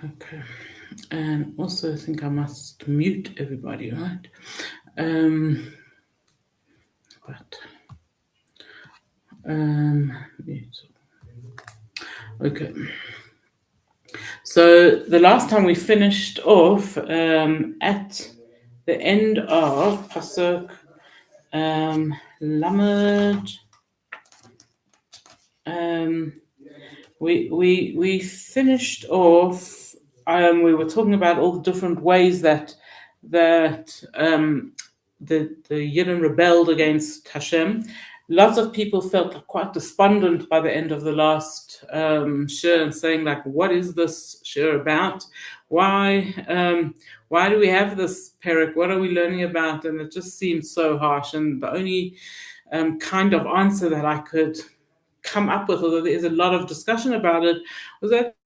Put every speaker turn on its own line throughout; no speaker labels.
Okay. And also, I think I must mute everybody, right? Um, but mute. Okay. So the last time we finished off at the end of Pasuk Lamed. Um, we finished off. We were talking about all the different ways that the Yidden rebelled against Hashem. Lots of people felt like quite despondent by the end of the last shir and saying like, "What is this shir about? Why why do we have this parak? What are we learning about?" And it just seemed so harsh. And the only kind of answer that I could come up with, although there is a lot of discussion about it, was that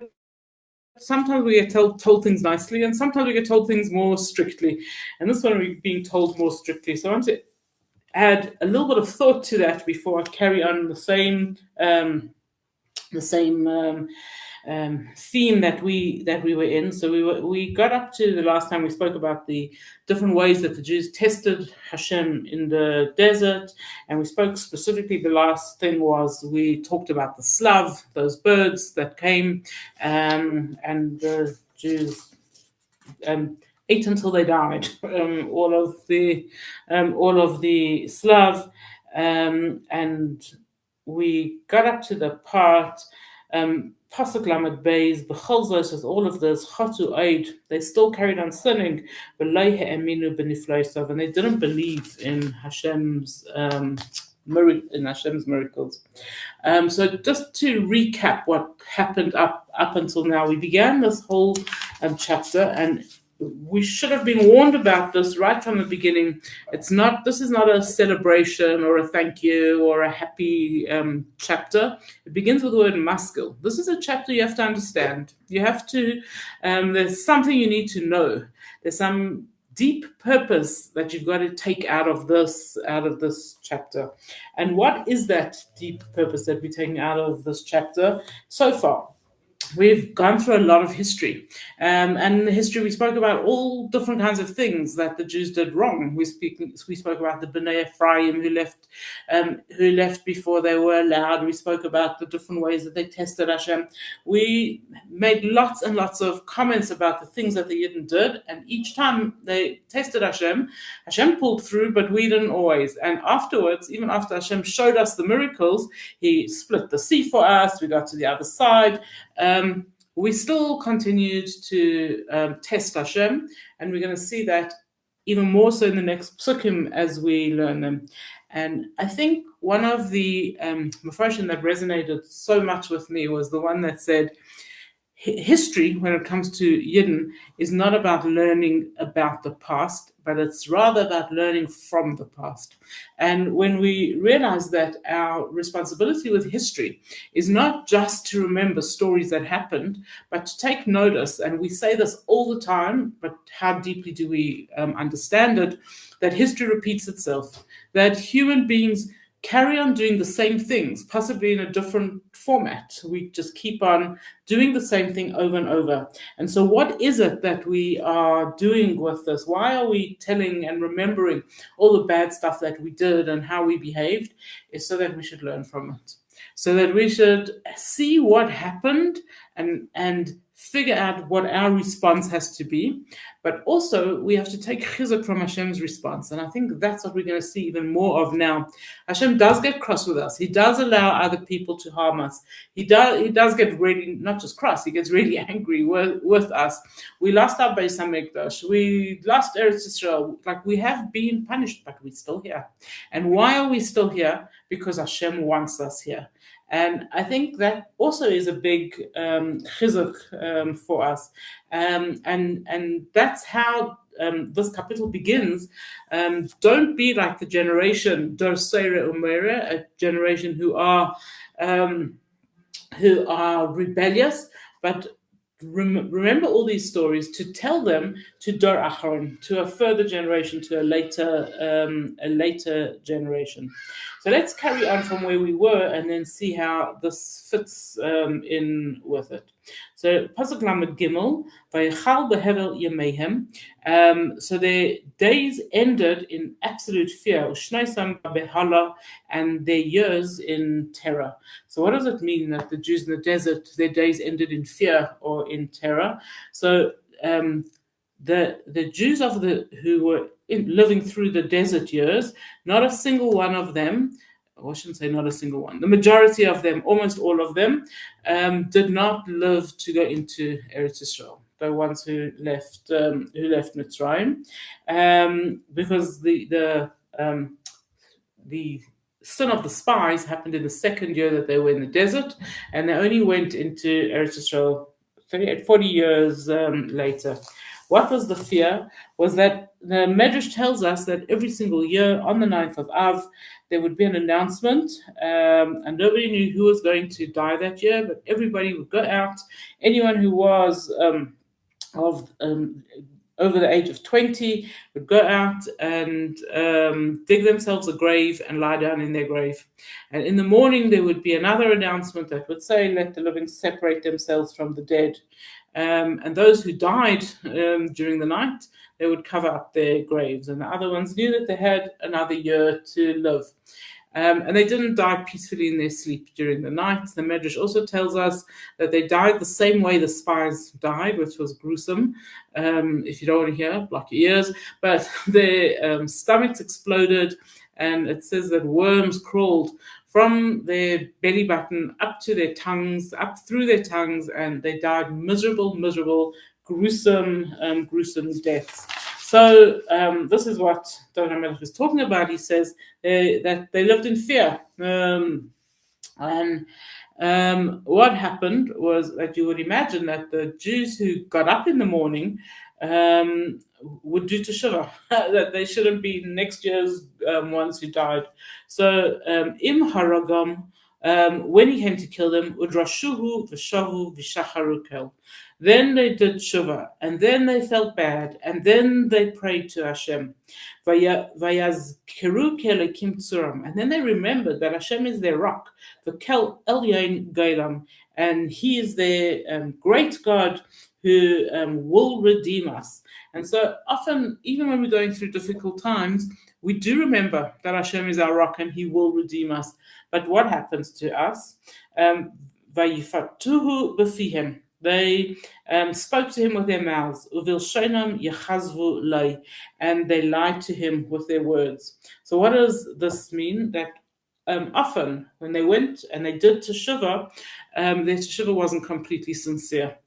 sometimes we get told things nicely and sometimes we get told things more strictly. And this one we're being told more strictly. So I want to add a little bit of thought to that before I carry on the same theme that we were in. So we got up to the last time we spoke about the different ways that the Jews tested Hashem in the desert, and we spoke specifically. The last thing was we talked about the slav, those birds that came, and the Jews ate until they died. All of the slav, and we got up to the part. Pasuk Lamed Beis, B'chol Zos, with all of this, Chatu Eid, they still carried on sinning, V'lo ha'eminu b'niflosav, and they didn't believe in Hashem's miracles. So just to recap what happened up until now, we began this whole chapter, and we should have been warned about this right from the beginning. This is not a celebration or a thank you or a happy chapter. It begins with the word maskil. This is a chapter you have to understand. You have to, there's something you need to know. There's some deep purpose that you've got to take out of this chapter. And what is that deep purpose that we're taking out of this chapter so far? We've gone through a lot of history, and in the history we spoke about all different kinds of things that the Jews did wrong. We spoke about the Bnei Ephraim who left before they were allowed. We spoke about the different ways that they tested Hashem. We made lots and lots of comments about the things that the Yidden did, and each time they tested Hashem pulled through, but we didn't always. And afterwards, even after Hashem showed us the miracles, He split the sea for us. We got to the other side. We still continued to test Hashem, and we're going to see that even more so in the next psukim as we learn them. And I think one of the mafrashim that resonated so much with me was the one that said, history, when it comes to Yidden, is not about learning about the past, but it's rather about learning from the past. And when we realize that our responsibility with history is not just to remember stories that happened, but to take notice, and we say this all the time, but how deeply do we understand it, that history repeats itself, that human beings carry on doing the same things, possibly in a different format. We just keep on doing the same thing over and over. And so what is it that we are doing with this? Why are we telling and remembering all the bad stuff that we did and how we behaved? Is so that we should learn from it. So that we should see what happened and figure out what our response has to be. But also, we have to take chizuk from Hashem's response. And I think that's what we're going to see even more of now. Hashem does get cross with us. He does allow other people to harm us. He does get really, not just cross, he gets really angry with us. We lost our Beis HaMikdash. We lost Eretz Yisrael. Like, we have been punished, but we're still here. And why are we still here? Because Hashem wants us here. And I think that also is a big chizuk for us. And that's how this kapitel begins. Don't be like the generation Dor Seira Umera, a generation who are rebellious, but remember all these stories to tell them to Dor Acharon, to a further generation, to a later generation. So let's carry on from where we were and then see how this fits in with it. So Pasuk Lamed Gimel, Vayechal Behevel Yemehem. So their days ended in absolute fear, Ushnaisam Behala, and their years in terror. So what does it mean that the Jews in the desert, their days ended in fear or in terror? So the Jews of the who were living through the desert years, not a single one of them, or I shouldn't say not a single one, the majority of them, almost all of them, did not live to go into Eretz Israel. The ones who left Mitzrayim, because the sin of the spies happened in the second year that they were in the desert, and they only went into Eretz Israel 40 years later. What was the fear? Was that the Medrash tells us that every single year on the 9th of Av, there would be an announcement, and nobody knew who was going to die that year, but everybody would go out. Anyone who was of over the age of 20 would go out and dig themselves a grave and lie down in their grave. And in the morning, there would be another announcement that would say, let the living separate themselves from the dead. And those who died during the night, they would cover up their graves. And the other ones knew that they had another year to live. And they didn't die peacefully in their sleep during the night. The Medrash also tells us that they died the same way the spies died, which was gruesome. If you don't want to hear, block your ears. But their stomachs exploded, and it says that worms crawled from their belly button up to their tongues, up through their tongues, and they died miserable, gruesome deaths. So this is what David HaMelech is talking about. He says that they lived in fear. And what happened was that you would imagine that the Jews who got up in the morning would do teshuvah, that they shouldn't be next year's ones who died. So im haragam, when he came to kill them, udrashuhu v'shavu v'shacharukel. Then they did tshuva, and then they felt bad, and then they prayed to Hashem. Vayazkeru kelekim tzuram, and then they remembered that Hashem is their rock, the kel elyon gailam, and He is their great God who will redeem us. And so often, even when we're going through difficult times, we do remember that Hashem is our rock and He will redeem us. But what happens to us? Vayifatuhu b'fihem. They spoke to him with their mouths, and they lied to him with their words. So what does this mean? That often when they went and they did teshuvah, their teshuvah wasn't completely sincere.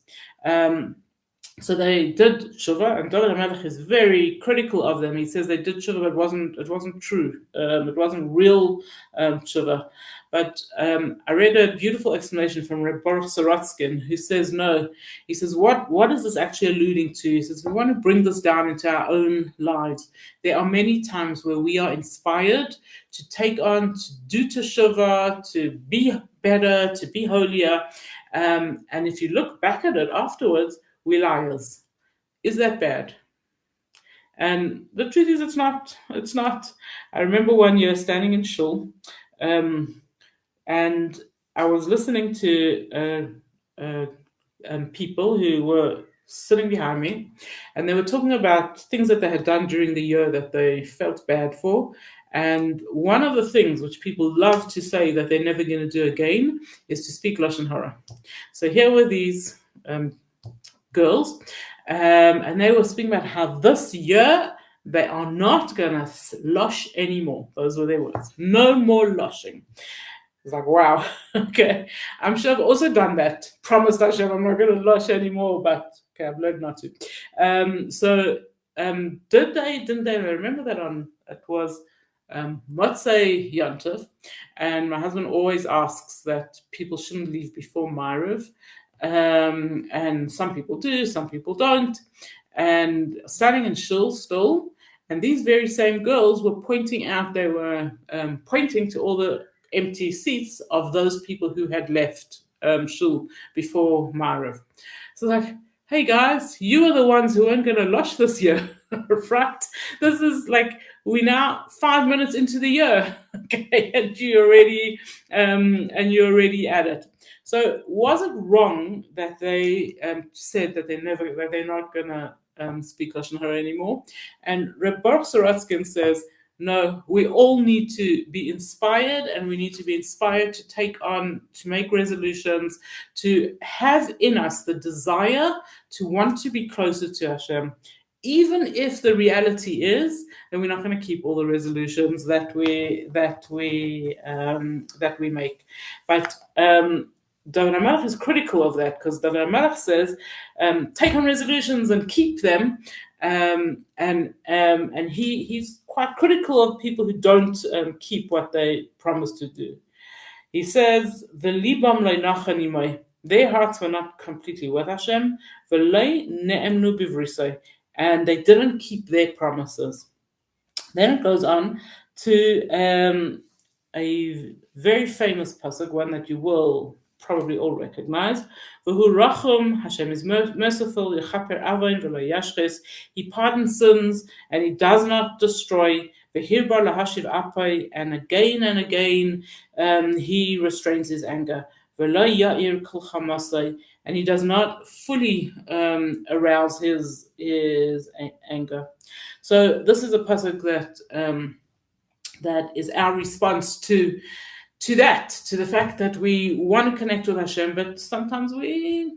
So they did tshuva, and David HaMelech is very critical of them. He says they did tshuva, but it wasn't true. It wasn't real tshuva. But I read a beautiful explanation from Reb Baruch Sorotskin, who says no. He says, what is this actually alluding to? He says, we want to bring this down into our own lives. There are many times where we are inspired to take on, to do teshuvah, to be better, to be holier. And if you look back at it afterwards, we're liars. Is that bad? And the truth is, it's not. It's not. I remember one year standing in shul, and I was listening to people who were sitting behind me, and they were talking about things that they had done during the year that they felt bad for. And one of the things which people love to say that they're never going to do again is to speak Lashon Hara. So here were these girls, and they were speaking about how this year they are not going to losh anymore. Those were their words. No more loshing. It's like, wow, okay. I'm sure I've also done that. Promised Hashem I'm not going to losh anymore, but okay, I've learned not to. Didn't they? I remember that it was Motzei Yontif, and my husband always asks that people shouldn't leave before Ma'ariv. And some people do, some people don't. And standing in shul still, and these very same girls were pointing out, they were pointing to all the empty seats of those people who had left shul before Ma'ariv. So like, hey guys, you are the ones who aren't going to losh this year, right? This is like, we're now 5 minutes into the year, okay, and you're already at it. So was it wrong that they said that they're not gonna speak lashon hara anymore? And Reb Baruch Sorotskin says, no, we all need to be inspired, and we need to be inspired to make resolutions, to have in us the desire to want to be closer to Hashem. Even if the reality is that we're not going to keep all the resolutions that we make, but David HaMelech is critical of that, because David HaMelech says, take on resolutions and keep them, and he's quite critical of people who don't keep what they promise to do. He says, "The libam le'nachanimai." Their hearts were not completely with Hashem, v'lei ne'emnu bivrisai, and they didn't keep their promises. Then it goes on to a very famous pasuk, one that you will probably all recognize. V'hu rachum, Hashem is merciful, yechaper avain v'lo yashches. He pardons sins and he does not destroy. V'hirbar lahashiv apai, and again, he restrains his anger. V'lo ya'ir kol chamasai, and he does not fully arouse his anger. So this is a pasuk that is our response to the fact that we want to connect with Hashem, but sometimes we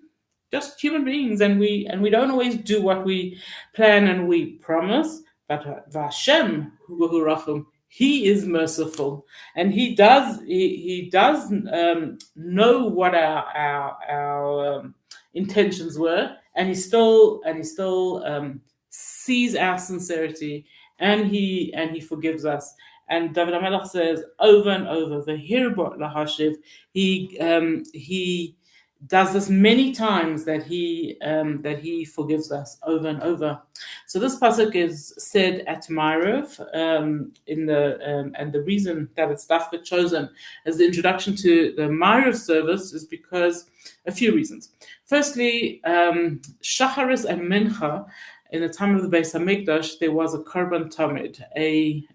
just human beings, and we don't always do what we plan and we promise. But Hashem, He is merciful, and He does know what our intentions were, and He still sees our sincerity, and He forgives us. And David HaMelech says over and over, "V'hirbot lahashiv." He does this many times, that he forgives us over and over. So this pasuk is said at Ma'ariv, and the reason that it's dafka chosen as the introduction to the Ma'ariv service is because a few reasons. Firstly, Shacharis and Mincha, in the time of the Beis Hamikdash, there was a korban tamid, a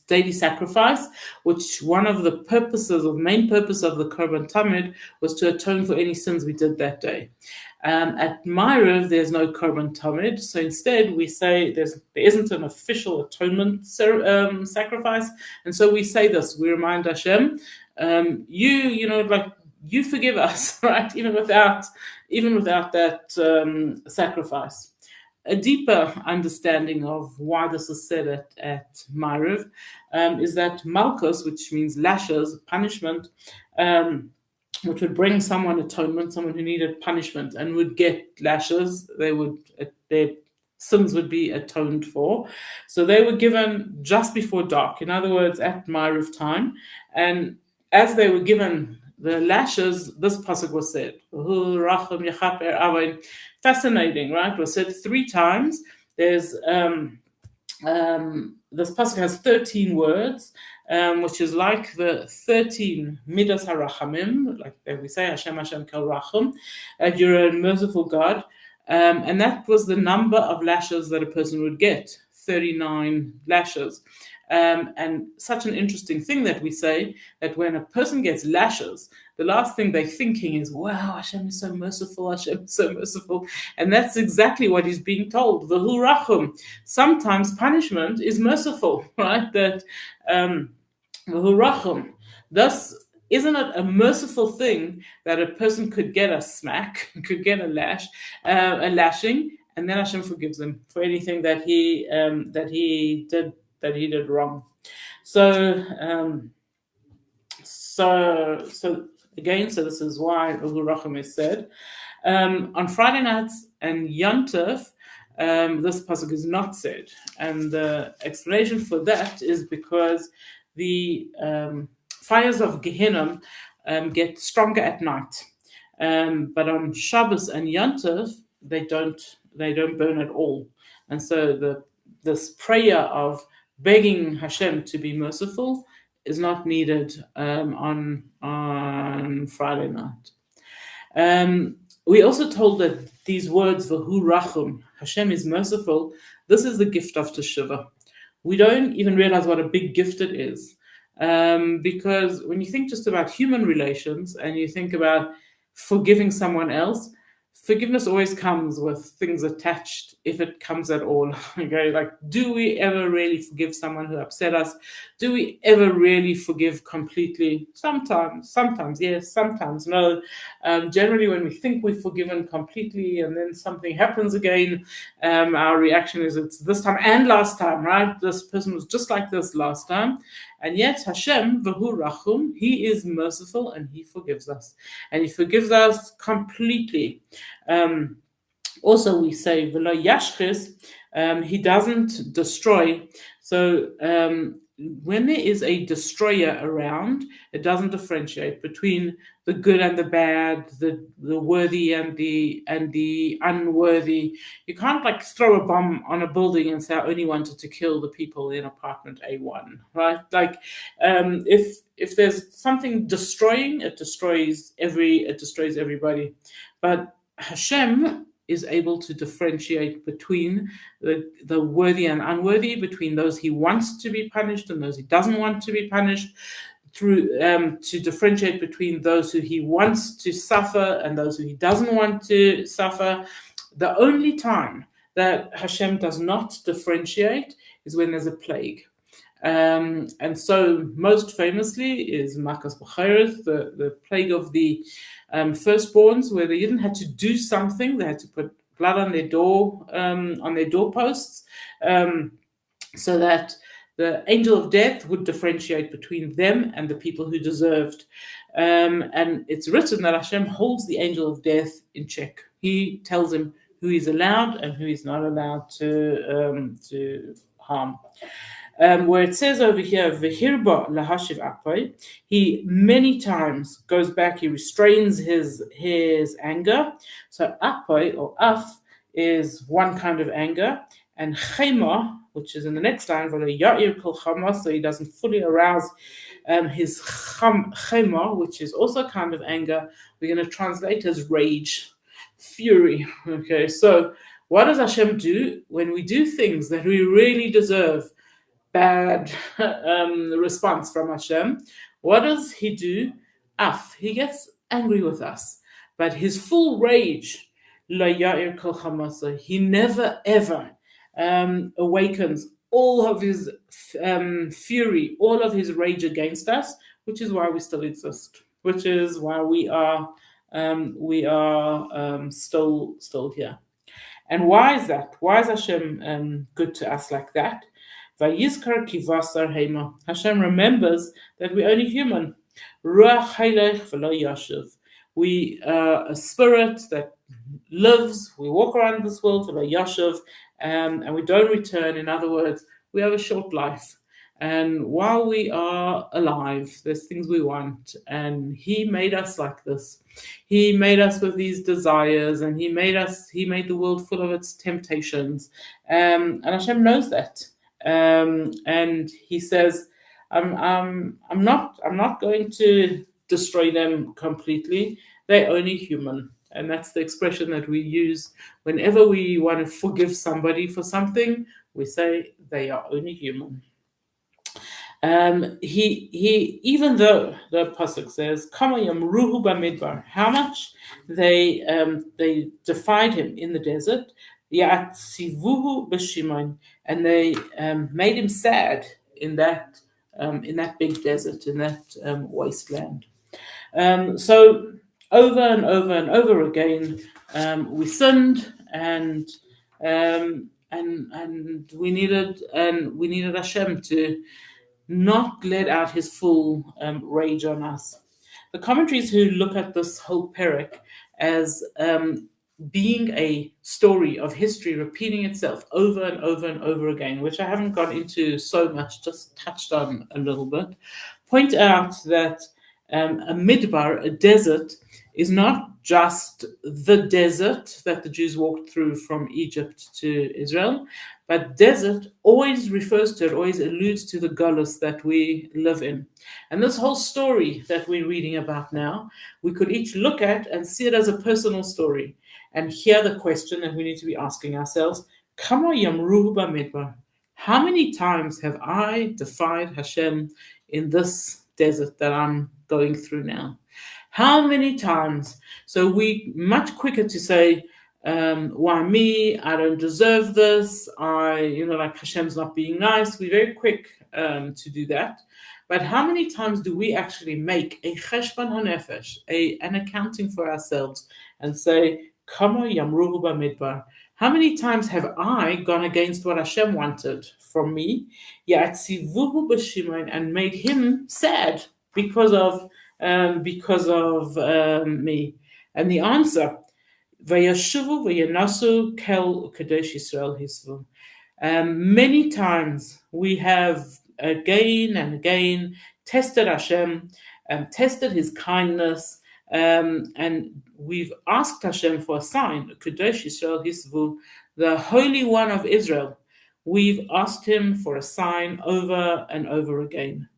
daily sacrifice, which one of the main purpose of the korban tamid was to atone for any sins we did that day. At Ma'ariv, there's no korban tamid, so instead we say there isn't an official atonement sacrifice, and so we say this. We remind Hashem, you forgive us, right? Even without that sacrifice. A deeper understanding of why this is said at Ma'ariv is that Malchus, which means lashes, punishment, which would bring someone atonement, someone who needed punishment and would get lashes, their sins would be atoned for. So they were given just before dark, in other words, at Ma'ariv time. And as they were given the lashes, this pasuk was said. Fascinating, right? It was said 3 times. There's this pasuk has 13 words, which is like the 13 midas harachamim, like we say, Hashem Hashem Kel Rachum, you're a merciful God, and that was the number of lashes that a person would get, 39 lashes. And such an interesting thing that we say, that when a person gets lashes, the last thing they're thinking is, wow, Hashem is so merciful, Hashem is so merciful. And that's exactly what he's being told. V'hu rachum. Sometimes punishment is merciful, right? That v'hu rachum. Thus, isn't it a merciful thing that a person could get a smack, could get a lashing, and then Hashem forgives him for anything that he did wrong. So this is why V'hu Rachum is said. On Friday nights and Yom Tov, this pasuk is not said, and the explanation for that is because the fires of Gehinnom get stronger at night, but on Shabbos and Yom Tov they don't burn at all, and so this prayer of begging Hashem to be merciful is not needed on Friday night. We also told that these words, Vahu Rachum, Hashem is merciful, this is the gift of Teshuvah. We don't even realize what a big gift it is. Because when you think just about human relations and you think about forgiving someone else, forgiveness always comes with things attached, if it comes at all. Okay, like, do we ever really forgive someone who upset us? Do we ever really forgive completely? Sometimes yes, sometimes no. Generally, when we think we've forgiven completely and then something happens again, our reaction is, it's this time and last time, right? This person was just like this last time. And yet Hashem, Vahu Rachum, He is merciful and He forgives us. And He forgives us completely. Also, we say V'lo yashchis, He doesn't destroy. So when there is a destroyer around, it doesn't differentiate between the good and the bad, the worthy and the unworthy. You can't like throw a bomb on a building and say, I only wanted to kill the people in apartment A1, right? Like, if there's something destroying, it destroys everybody. But Hashem is able to differentiate between the worthy and unworthy, between those He wants to be punished and those He doesn't want to be punished, through to differentiate between those who He wants to suffer and those who He doesn't want to suffer. The only time that Hashem does not differentiate is when there's a plague. And so, most famously is Makas B'chayres, the plague of the firstborns, where they didn't have to do something; they had to put blood on their doorposts, so that the angel of death would differentiate between them and the people who deserved. And it's written that Hashem holds the angel of death in check. He tells him who is allowed and who is not allowed to harm. Where it says over here, Vehirba lahashiv apai, he many times goes back, he restrains his anger. So apai or af is one kind of anger, and chema, which is in the next line, so he doesn't fully arouse his chema, which is also a kind of anger, we're going to translate as rage, fury. Okay, so what does Hashem do when we do things that we really deserve bad response from Hashem? What does He do? He gets angry with us, but His full rage, He never ever awakens all of His fury, all of His rage against us, which is why we still exist, which is why we are still here. And why is that? Why is Hashem good to us like that? Vayizkar kivasar heima. Hashem remembers that we're only human. Ruach hailech v'lo yashuv. We are a spirit that lives. We walk around this world v'lo yashuv, and we don't return. In other words, we have a short life. And while we are alive, there's things we want. And He made us like this. He made us with these desires, and He made the world full of its temptations. And Hashem knows that. And He says, I'm not going to destroy them completely. They're only human. And that's the expression that we use whenever we want to forgive somebody for something. We say they are only human. He even though the pasuk says Kamayam Ruhu Bamidbar, how much they defied Him in the desert, Yatzivuhu B'Shimon, and they made Him sad in that big desert, in that wasteland. So over and over and over again, we sinned, and we needed Hashem to not let out His full rage on us. The commentaries who look at this whole parak as being a story of history repeating itself over and over and over again, which I haven't got into so much, just touched on a little bit, point out that a midbar, a desert, is not just the desert that the Jews walked through from Egypt to Israel, but desert always refers to, it always alludes to the Golos that we live in. And this whole story that we're reading about now, we could each look at and see it as a personal story and hear the question that we need to be asking ourselves, Kama Yamruhu Bamidbar, how many times have I defied Hashem in this desert that I'm going through now? How many times? So we much quicker to say, why me? I don't deserve this. Like Hashem's not being nice. We're very quick to do that. But how many times do we actually make a cheshbon hanefesh, an accounting for ourselves, and say, Kama yamruhu bamidbar? How many times have I gone against what Hashem wanted from me, Yatzivuhu b'shimon, and made him sad because of me? And the answer, Vayashuvu vayanasu kel kadosh Yisrael hisvu. Many times we have again and again tested Hashem, tested His kindness, and we've asked Hashem for a sign. Kadosh Yisrael Hisvu, the Holy One of Israel. We've asked Him for a sign over and over again.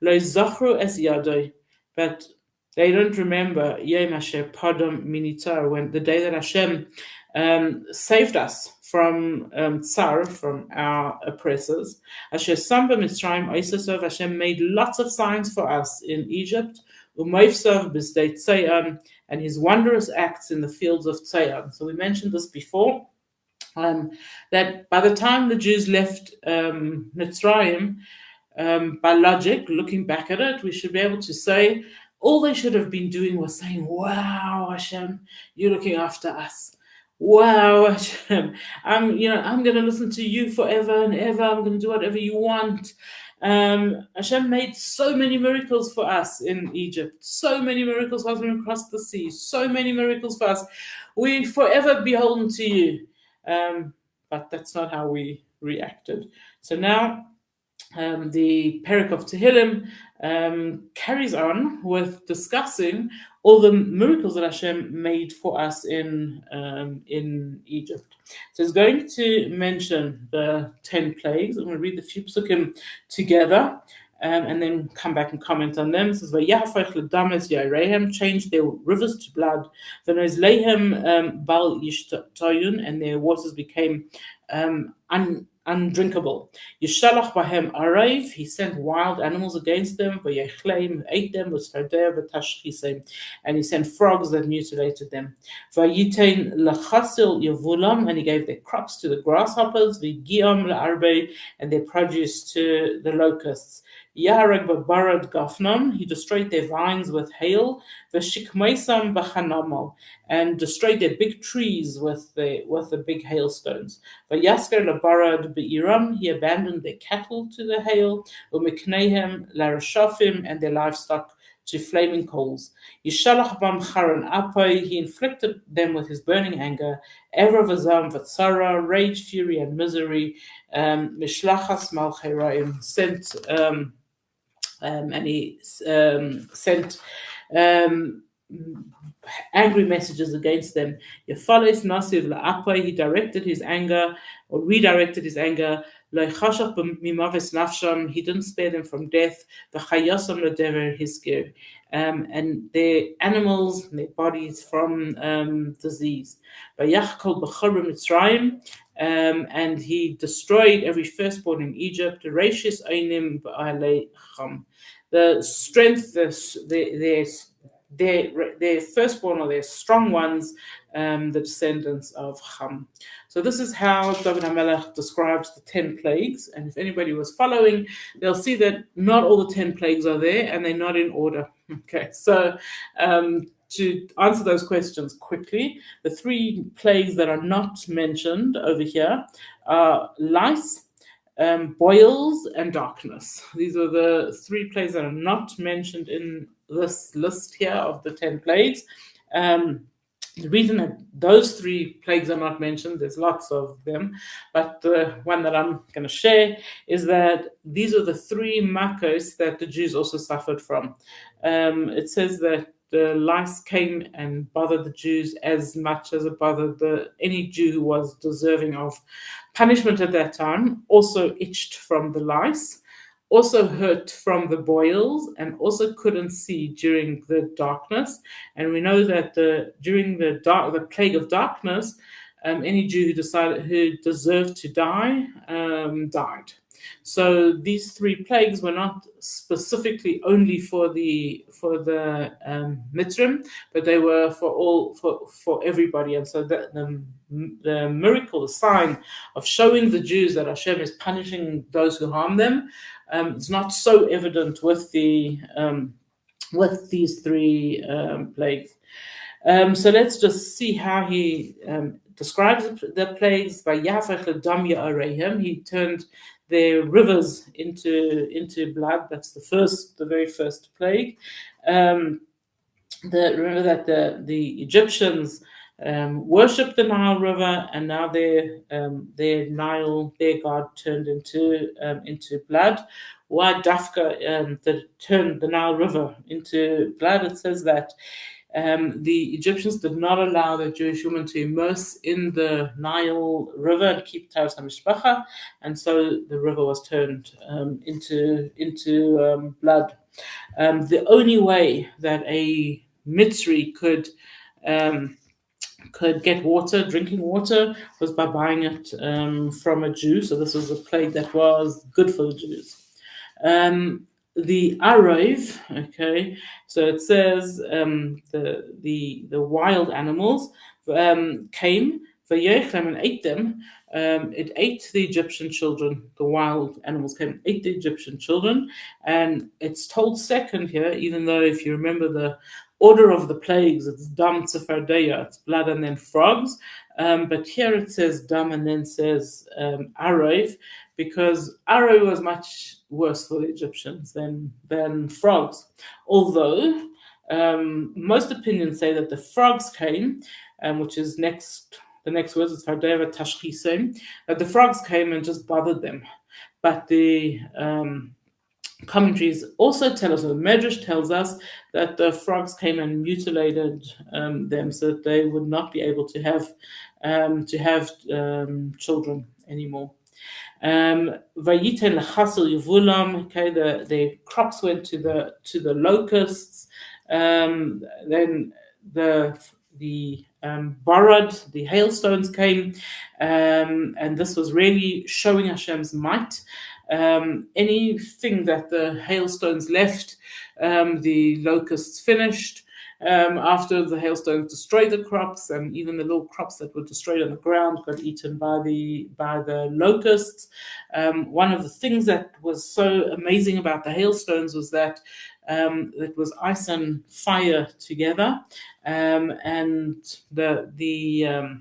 Lo zachru es yadoi, but they don't remember Yom Asher Padam Minitar, when the day that Hashem saved us from Tsar, from our oppressors. Asher Samba Mitzrayim Oisasov, Hashem made lots of signs for us in Egypt, Umayfsav B'Sdei Tzayan, and His wondrous acts in the fields of Tzayan. So we mentioned this before, that by the time the Jews left Mitzrayim, by logic, looking back at it, we should be able to say all they should have been doing was saying, "Wow, Hashem, you're looking after us. Wow, Hashem, I'm going to listen to you forever and ever. I'm going to do whatever you want." Hashem made so many miracles for us in Egypt, so many miracles for us when we crossed the sea, so many miracles for us. We're forever beholden to you. But that's not how we reacted. So now the Perek of Tehilim carries on with discussing all the miracles that Hashem made for us in Egypt. So it's going to mention the 10 plagues. I'm going to read the few psukim together and then come back and comment on them. It says, "Vayafach ledames yarehem," changed their rivers to blood. V'nozleihem bal yishtoyun, and their waters became undrinkable. Yishalach bahem arayv, he sent wild animals against them. Vayechleim, ate them with fardeh v'tashchisem, and he sent frogs that mutilated them. Vayitein lachasil yavulam, and he gave their crops to the grasshoppers. V'giam la'arbe, and their produce to the locusts. Yahareg b'barad gafnam, he destroyed their vines with hail. V'shikmeisam b'chanamo, and destroyed their big trees with the big hailstones. Vayasker labarad be'iram, he abandoned their cattle to the hail. Umiknehem larashafim, and their livestock to flaming coals. Yishalach bam charan apai, he inflicted them with his burning anger. Ever vazam vatsara, rage, fury, and misery. Mishlachas malcheraim, sent and he sent angry messages against them. Yefales nasiv la'apai, he directed his anger, or redirected his anger. Lo'chashach b'mimaves nafsham, he didn't spare them from death. V'chayasam l'dever hiskir, and their animals, and their bodies from disease. V'yachkol b'chor b'mitzrayim, and he destroyed every firstborn in Egypt. Reishis einim b'alei cham, the strength, their firstborn, or their strong ones, the descendants of Ham. So this is how David HaMelech describes the 10 plagues. And if anybody was following, they'll see that not all the 10 plagues are there, and they're not in order. Okay, so to answer those questions quickly, the 3 plagues that are not mentioned over here are lice, boils, and darkness. These are the 3 plagues that are not mentioned in this list here of the 10 plagues. The reason that those 3 plagues are not mentioned, there's lots of them, but the one that I'm going to share is that these are the 3 makos that the Jews also suffered from. It says that the lice came and bothered the Jews as much as it bothered any Jew who was deserving of punishment at that time. Also itched from the lice, also hurt from the boils, and also couldn't see during the darkness. And we know that during the plague of darkness, any Jew who deserved to die died. So these three plagues were not specifically only for the Mitzrim, but they were for everybody. And so the miracle, the sign of showing the Jews that Hashem is punishing those who harm them, it's not so evident with these three plagues. So let's just see how he describes the plagues. He turned their rivers into blood. That's the very first plague. Remember that the Egyptians worshipped the Nile River, and now their god turned into blood. Why Dafka turned the Nile River into blood? It says that the Egyptians did not allow the Jewish women to immerse in the Nile River and keep Taras HaMishpacha, and so the river was turned into blood. The only way that a Mitzri could get water, drinking water, was by buying it from a Jew. So this was a plague that was good for the Jews. The Arov, okay, so it says the wild animals came, and ate them. It ate the Egyptian children. The wild animals came and ate the Egyptian children. And it's told second here, even though if you remember the order of the plagues, it's dam, tzefardea, it's blood and then frogs. But here it says dam and then says arov, because arov was much worse for the Egyptians than frogs. Although most opinions say that the frogs came, which is the next words is fardeva tashchisem, that the frogs came and just bothered them. But the commentaries also tell us, or the Medrash tells us, that the frogs came and mutilated them so that they would not be able to have children anymore. Vayiten lechasul yivulam. Okay, the crops went to the locusts. Then the barad, the hailstones came, and this was really showing Hashem's might. Anything that the hailstones left, the locusts finished. After the hailstones destroyed the crops, and even the little crops that were destroyed on the ground got eaten by the locusts. One of the things that was so amazing about the hailstones was that it was ice and fire together, and the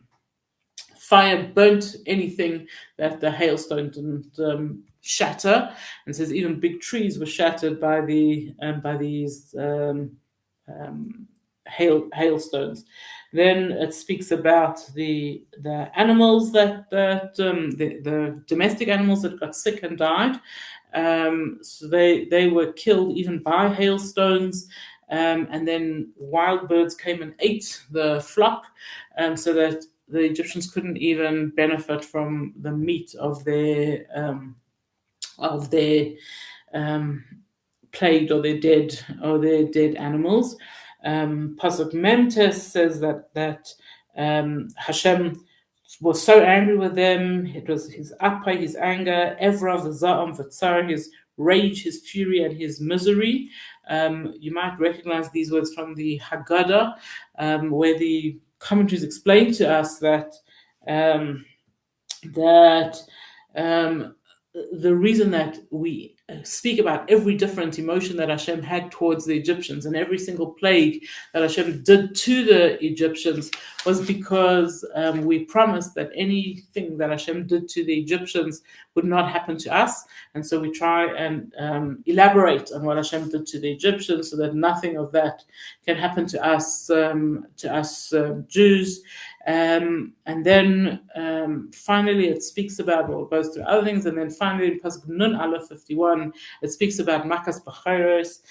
fire burnt anything that the hailstone didn't shatter, and says even big trees were shattered by these hailstones. Then it speaks about the animals the domestic animals that got sick and died. So they were killed even by hailstones. And then wild birds came and ate the flock, so that the Egyptians couldn't even benefit from the meat of their plagued or their dead animals. Pasuk Memtes says that Hashem was so angry with them. It was his apa, his anger, Evra, V'za'am, V'tzar, his rage, his fury, and his misery. You might recognize these words from the Haggadah, where the commentaries explain to us that the reason that we speak about every different emotion that Hashem had towards the Egyptians and every single plague that Hashem did to the Egyptians was because we promised that anything that Hashem did to the Egyptians would not happen to us. And so we try and elaborate on what Hashem did to the Egyptians so that nothing of that can happen to us Jews. And then finally it speaks about, well, it goes through other things, and then finally in Pasuk Nun Aleph 51 it speaks about Makas Bacheres,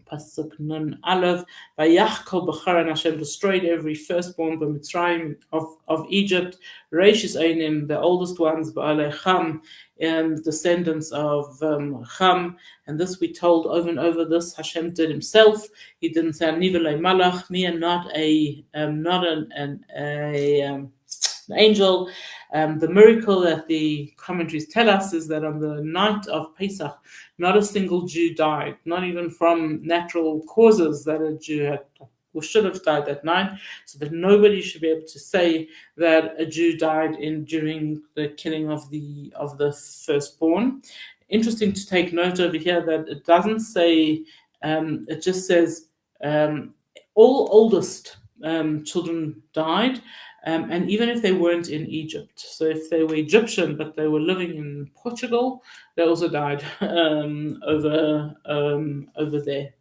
Pasuk Nun Aleph, Vayachkol B'char, and Hashem destroyed every firstborn b'Mitzrayim of Egypt, Reishis Einim, the oldest ones, Ba'alei Cham, descendants of Cham, and this we told over and over. This Hashem did himself. He didn't say Nivelei Malach, me, and not an angel. The miracle that the commentaries tell us is that on the night of Pesach, not a single Jew died, not even from natural causes that a Jew had or should have died that night, so that nobody should be able to say that a Jew died during the killing of the firstborn. Interesting to take note over here that it doesn't say, it just says all oldest children died. And even if they weren't in Egypt, so if they were Egyptian but they were living in Portugal, they also died over there.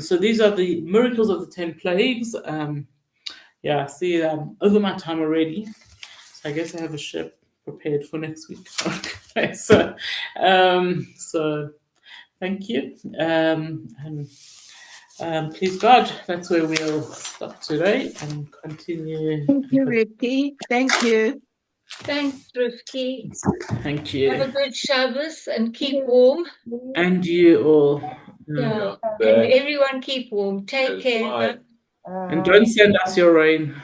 So these are the miracles of the 10 plagues. See, over my time already. So I guess I have a ship prepared for next week. Okay, so thank you. Please God, that's where we'll stop today and continue.
Thank you, Rivki. Thank you.
Thanks, Rivki.
Thank you.
Have a good Shabbos and keep warm.
And you all.
Yeah. And everyone keep warm. Take care.
And don't send us your rain.